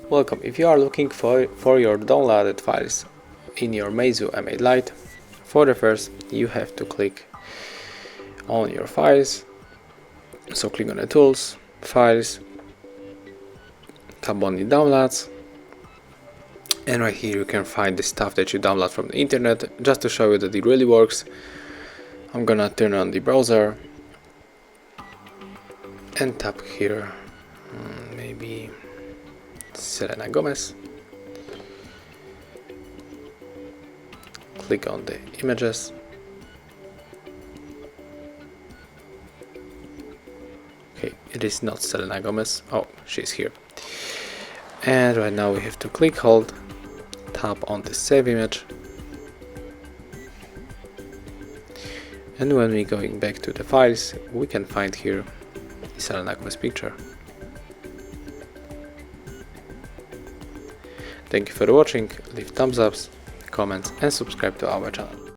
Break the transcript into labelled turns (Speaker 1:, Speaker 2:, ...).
Speaker 1: Welcome. If you are looking for your downloaded files in your MEIZU M8 Lite, for the first you have to click on your files. So click on the tools, files, tap on the downloads, and right here you can find the stuff that you download from the internet. Just to show you that it really works, I'm gonna turn on the browser and tap here, maybe Selena Gomez. Click on the images. Okay, it is not Selena Gomez. Oh, she's here. And right now we have to click, hold, tap on the save image. And when we're going back to the files, we can find here the Selena Gomez picture. Thank you for watching. Leave thumbs ups, comments and subscribe to our channel.